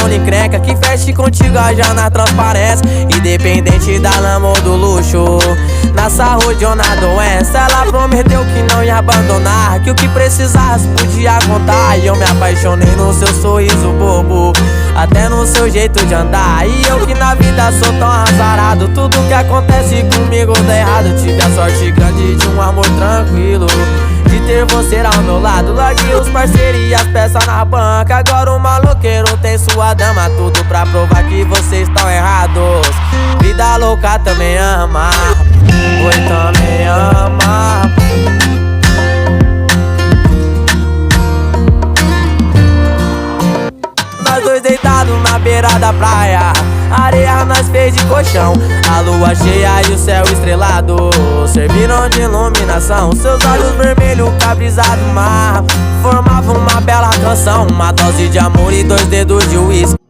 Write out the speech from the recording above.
não encrenca, que feche contigo já na transparência. Independente da lama ou do luxo, na saúde ou na doença, ela prometeu que não ia abandonar, que o que precisasse podia contar. E eu me apaixonei no seu sorriso bobo, até no seu jeito de andar. E eu que na vida sou tão azarado, tudo que acontece comigo dá errado. Tive a sorte grande de um amor tranquilo, de ter você ao meu lado. Larguei os parceiros e as peças na banca, agora o maloqueiro tem sua dama. Tudo pra provar que vocês estão errados. Vida louca também ama, oi, também ama. Nós dois deitados na beira da praia, areia nós fez de colchão. A lua cheia e o céu estrelado serviram de iluminação. Seus olhos vermelhos com a brisa do mar formavam uma bela canção. Uma dose de amor e 2 dedos de uísque.